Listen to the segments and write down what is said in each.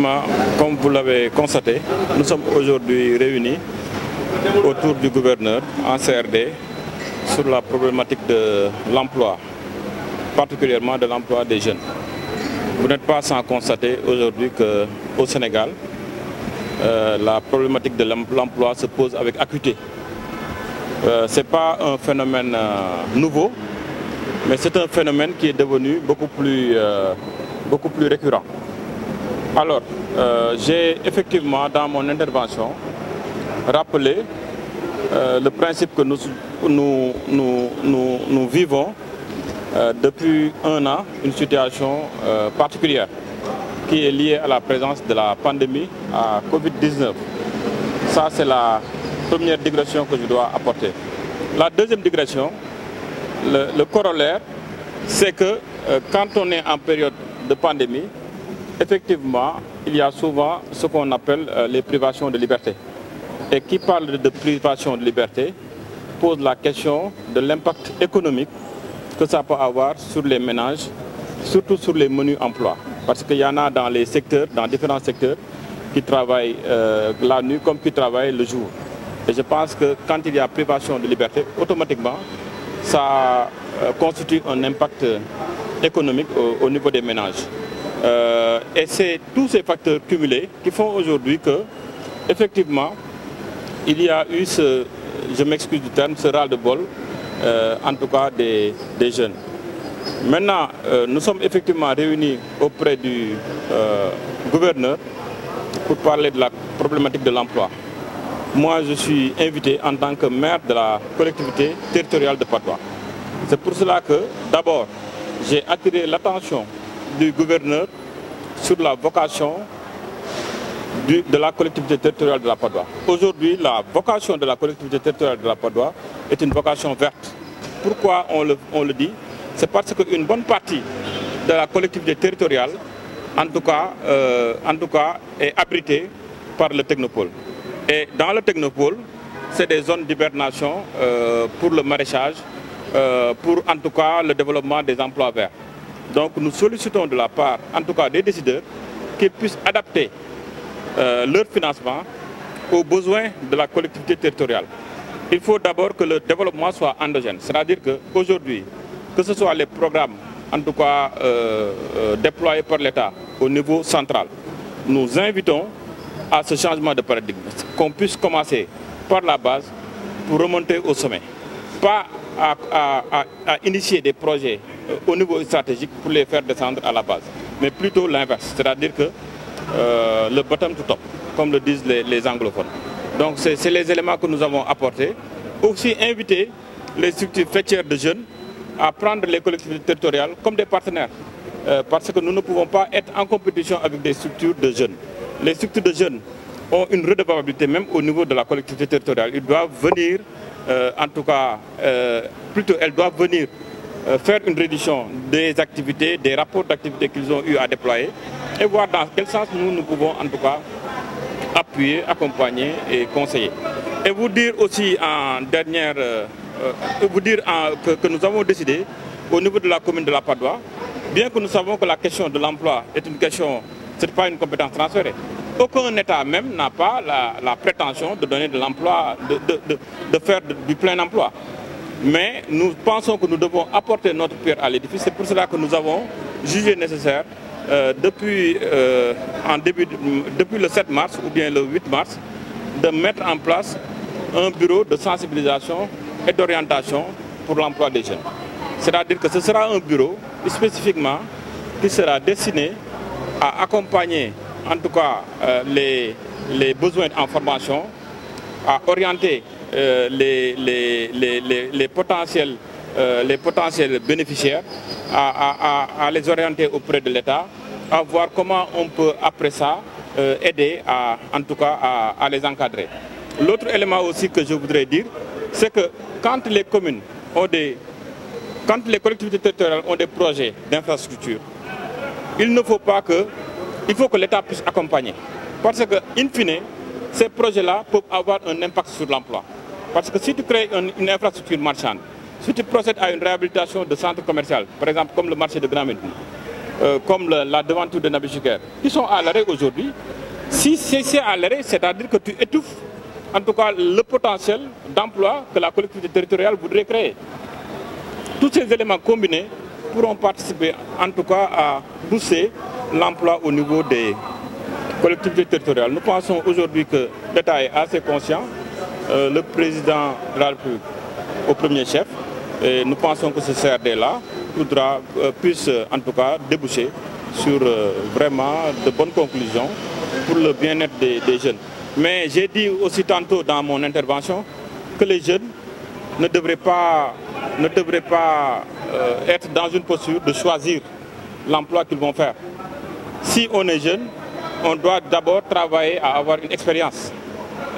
Effectivement, comme vous l'avez constaté, nous sommes aujourd'hui réunis autour du gouverneur en CRD sur la problématique de l'emploi, particulièrement de l'emploi des jeunes. Vous n'êtes pas sans constater aujourd'hui qu'au Sénégal, la problématique de l'emploi se pose avec acuité. Ce n'est pas un phénomène nouveau, mais c'est un phénomène qui est devenu beaucoup plus récurrent. Alors, j'ai effectivement dans mon intervention rappelé le principe que nous vivons depuis un an, une situation particulière qui est liée à la présence de la pandémie à Covid-19. Ça, c'est la première digression que je dois apporter. La deuxième digression, le corollaire, c'est que quand on est en période de pandémie, effectivement, il y a souvent ce qu'on appelle les privations de liberté. Et qui parle de privation de liberté pose la question de l'impact économique que ça peut avoir sur les ménages, surtout sur les menus emplois. Parce qu'il y en a dans les secteurs, dans différents secteurs, qui travaillent la nuit comme qui travaillent le jour. Et je pense que quand il y a privation de liberté, automatiquement, ça constitue un impact économique au niveau des ménages. Et c'est tous ces facteurs cumulés qui font aujourd'hui que, effectivement, il y a eu je m'excuse du terme, ce ras-le-bol, en tout cas des jeunes. Maintenant, nous sommes effectivement réunis auprès du gouverneur pour parler de la problématique de l'emploi. Moi, je suis invité en tant que maire de la collectivité territoriale de Patte d'Oie. C'est pour cela que, d'abord, j'ai attiré l'attention du gouverneur sur la vocation de la collectivité territoriale de la Patte d'Oie. Aujourd'hui, la vocation de la collectivité territoriale de la Patte d'Oie est une vocation verte. Pourquoi on le dit? C'est parce qu'une bonne partie de la collectivité territoriale, en tout cas, est abritée par le technopôle. Et dans le technopôle, c'est des zones d'hibernation pour le maraîchage, pour en tout cas le développement des emplois verts. Donc nous sollicitons de la part, en tout cas des décideurs, qu'ils puissent adapter leur financement aux besoins de la collectivité territoriale. Il faut d'abord que le développement soit endogène, c'est-à-dire qu'aujourd'hui, que ce soit les programmes, en tout cas déployés par l'État au niveau central, nous invitons à ce changement de paradigme, qu'on puisse commencer par la base pour remonter au sommet. Pas à initier des projets au niveau stratégique pour les faire descendre à la base, mais plutôt l'inverse, c'est-à-dire que le bottom to top, comme le disent les anglophones. Donc c'est les éléments que nous avons apportés. Aussi inviter les structures faîtières de jeunes à prendre les collectivités territoriales comme des partenaires, parce que nous ne pouvons pas être en compétition avec des structures de jeunes. Les structures de jeunes ont une redevabilité même au niveau de la collectivité territoriale. Ils doivent venir, en tout cas, plutôt elles doivent venir faire une réduction des activités, des rapports d'activité qu'ils ont eu à déployer et voir dans quel sens nous pouvons en tout cas appuyer, accompagner et conseiller. Et vous dire aussi en dernière, que nous avons décidé au niveau de la commune de la Patte d'Oie, bien que nous savons que la question de l'emploi est une question, ce n'est pas une compétence transférée. Aucun État même n'a pas la prétention de donner de l'emploi, de faire du plein emploi. Mais nous pensons que nous devons apporter notre pierre à l'édifice. C'est pour cela que nous avons jugé nécessaire, depuis le 7 mars ou bien le 8 mars, de mettre en place un bureau de sensibilisation et d'orientation pour l'emploi des jeunes. C'est-à-dire que ce sera un bureau spécifiquement qui sera destiné à accompagner en tout cas les besoins en formation, à orienter les potentiels bénéficiaires, à les orienter auprès de l'État, à voir comment on peut après ça aider en tout cas à les encadrer. L'autre élément aussi que je voudrais dire, c'est que quand les collectivités territoriales ont des projets d'infrastructure, il faut que l'État puisse accompagner. Parce que, in fine, ces projets-là peuvent avoir un impact sur l'emploi. Parce que si tu crées une infrastructure marchande, si tu procèdes à une réhabilitation de centres commerciaux, par exemple comme le marché de Grand Médine, comme la devanture de Nabil Choucair, qui sont à l'arrêt aujourd'hui, si c'est à l'arrêt, c'est-à-dire que tu étouffes en tout cas le potentiel d'emploi que la collectivité territoriale voudrait créer. Tous ces éléments combinés pourront participer en tout cas à booster l'emploi au niveau des collectivités territoriales. Nous pensons aujourd'hui que l'État est assez conscient, le président de la République au premier chef, et nous pensons que ce CRD-là puisse en tout cas déboucher sur vraiment de bonnes conclusions pour le bien-être des jeunes. Mais j'ai dit aussi tantôt dans mon intervention que les jeunes ne devraient pas être dans une posture de choisir l'emploi qu'ils vont faire. Si on est jeune, on doit d'abord travailler à avoir une expérience.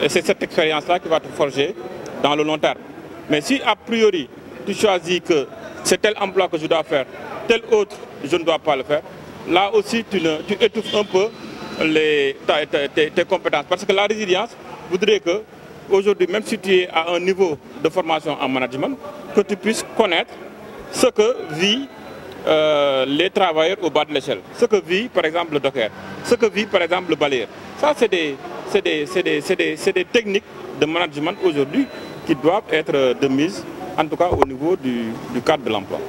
Et c'est cette expérience-là qui va te forger dans le long terme. Mais si a priori, tu choisis que c'est tel emploi que je dois faire, tel autre, je ne dois pas le faire, là aussi tu étouffes un peu tes compétences. Parce que la résilience voudrait que, aujourd'hui, même si tu es à un niveau de formation en management, que tu puisses connaître ce que vit les travailleurs au bas de l'échelle, ce que vit par exemple le docker, ce que vit par exemple le balayeur. Ça, c'est des techniques de management aujourd'hui qui doivent être de mise, en tout cas au niveau du cadre de l'emploi.